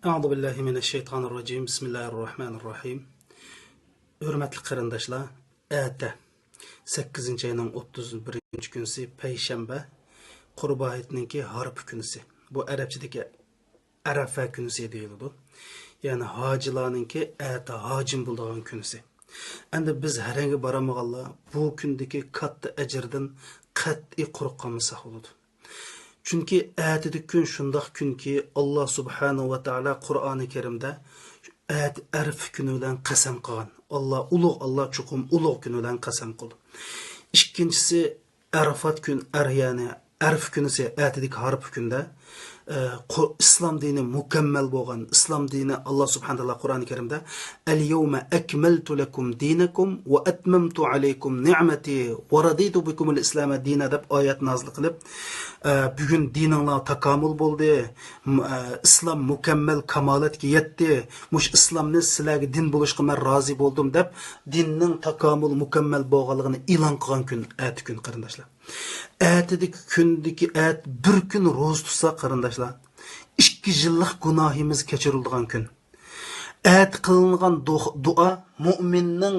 A'udhu billahi mineşşeytanirracim. Bismillahirrahmanirrahim. Hürmetli qarindoshlar, ata 8 ayning 31-kunisi payshanba, Qurba hayitininki harp kunisi. Bu arabchadagi Arafa kunisi deyiladi. Ya'ni hojilarninki ata hojim bo'lgan kunisi. Endi biz harangi boramaganlar bu kundagi katta ajrdan qat'iy quruq qolmasa bo'ladi. Çünkü atidik kun şundaq kunki Allah subhanahu wa ta'ala Qur'oni Karimda arf kuni bilan qasam qilgan. Allah chuqum ulug' kuni bilan qasam qildi. Ikkinchisi Arafat kun, ya'ni arf kunisi atidik harf kunda İslam dini mukammal bo'lgan. İslam dini Allah subhanahu wa ta'ala Qur'oni Karimda "El-yawma akmaltu lakum dinakum wa atmamtu alaykum ni'mati wa raditu bikum al-islam dinan" deb oyat nozil qilib, bugun dininglar takomil bo'ldi, islom mukammal kamolatga yetdi, mush islomni sizlarga din bo'lishga men rozi bo'ldim deb dinning takomil mukammal bo'lganligini e'lon qilgan kun ati kun qarindoshlar. Atidik kundagi bir kun ro'za tutsa qarindoshlar, 2 yillik gunohimiz kechirilgan kun. At qilingan duo mu'minning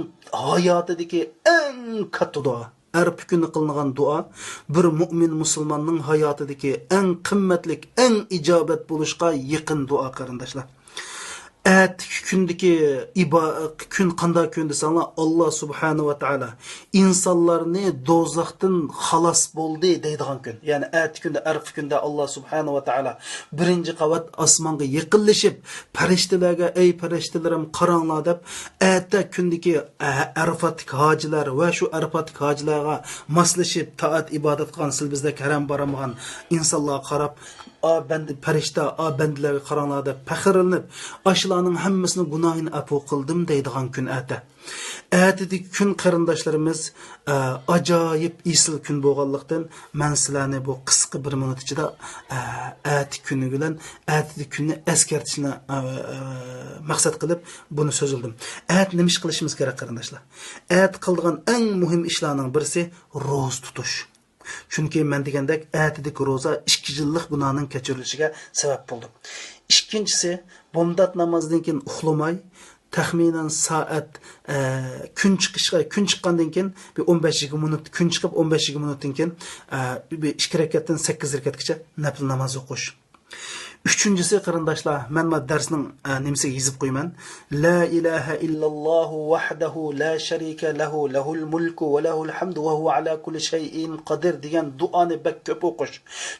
hayotidagi eng katta duo. Arf kuni qilingan duo bir mu'min musulmonning hayotidagi eng qimmatli, eng ijobat bo'lishga yaqin duo qarindoshlar. Kundaki kun qanday kun desanglar, Allah subhanahu wa ta'ala insonlarni do'zaxdan xalos bo'ldi deydigan kun. Ya'ni kunda arf kunda Allah subhanahu wa ta'ala birinchi qavat osmonga yaqinlashib, farishtalarga "Ey farishtalarim, qaranglar" deb kundaki arfatlik hojilar va shu arfatlik hojilarga moslashib taat ibodat qilgan bizda karam boramagan insonlarga qarab, "Bende farishta, bendilarga qaranglar" deb faxrlanib, ashlarning hammasini gunohini afu qildim deydigan kun ata. Atidik kun qarindoshlarimiz ajoyib isil kun bo'lganlikdan men sizlarni bu qisqa 1 minut ichida ati kuni bilan atidik kunni eskartishni maqsad qilib buni so'zildim. Nima ish qilishimiz kerak qarindoshlar? Qilgan eng muhim ishlarning birisi ro'za tutish. Çünkü men degandek atidik ro'za 2 yillik gunohning kechirilishiga sabab bo'ldi. İkincisi, bomdat namazdan keyin uxlamay, taxminan soat kun chiqqandan keyin bir 15-20 minut, kun chiqib 15-20 minutdan keyin bir 2 rakatdan 8 rakatgacha nafl namoz o'qish. Üçüncüsü qarindoshlar, men bu darsning nimasiga yozib qo'yman. La ilaha illalloh wahdahu la sharika lahu lahul mulku va lahul hamdu va huwa ala kulli shay'in qodir degan duoni bak ko'p o'qish.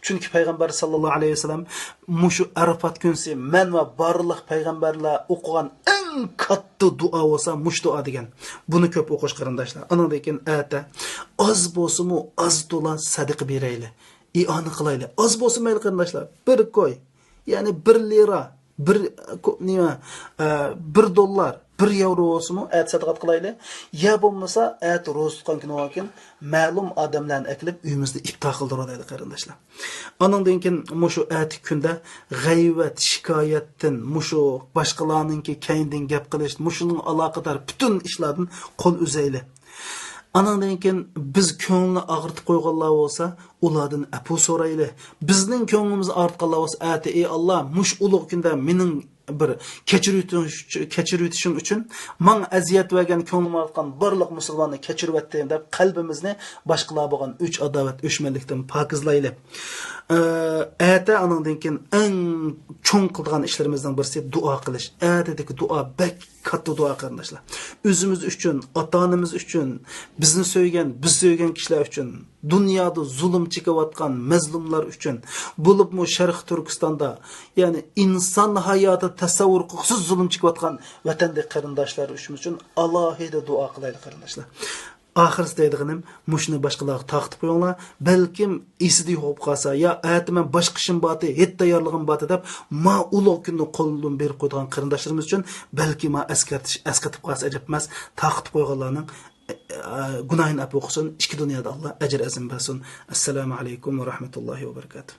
Chunki payg'ambar sallallohu alayhi vasallam mushu Arafat kunsi men va barliq payg'ambarlar o'qigan eng katta duo bo'lsa mush duo degan. Buni ko'p o'qish qarindoshlar. Andan keyin oz bo'lsa-mu oz to'la sadaqa berayli. İ'ona qilayli. Oz bo'lsa mayli qarindoshlar, bir qo'y. Yani 1 lira, 1 dollar, 1 euro olsun mu sadaqat qilayli. Ya bo'lmasa ro'za tutgan kun bo'lgan ma'lum odamlarni aklib uyimizda iftor qildiradi qarindoshlar. Ondan keyin mushu kunda g'ayvat, shikoyatdan, mushu boshqalarninki kayindan gap qilish, mushuning aloqador butun ishlardan qo'l uzayli. Anandan keyin biz ko'ngilni og'ritib qo'yganlar bo'lsa, ulardan afu so'rayli. Bizning ko'nglimizni og'ritganlar bo'lsa, ey Allah, mush ulug' kunda mening bir kechirishim uchun men aziyat vergan ko'nglim og'ritgan barliq musulmonni kechirib etdim deb qalbimizni boshqalar bo'lgan 3 adovat, o'chmanlikdan pokizlayli. Anandan keyin eng cho'ng qilgan ishlarimizdan birisi duo qilish. Dedik duo bak katta duo qarindoshlar. O'zimiz uchun, ota-onamiz uchun, bizni biz sevgan kishilar uchun, dunyoda zulm chekayotgan mazlumlar uchun, bo'lib mu Sharq Turkistonda, ya'ni inson hayoti tasavvur qilsiz zulm chekayotgan vatandagi qarindoshlar uchun alohida duo qilaylik qarindoshlar. Ahirisi deydiğim, muşunu başqalarga taqtib qo'yinglar. Balkim esida yo'q qolsa, ya men boshqa ishim boti, het tayyorligim boti deb, ma ulug' kunni qo'ldan berib qo'ygan qarindoshlarimiz uchun balki ma esqatib qolsa ajab emas, taqtib qo'yganlarning gunohini afu qilsin, ikki dunyoda Alloh ajr azim bersin. Assalomu alaykum va rahmatullohi va barakatuh.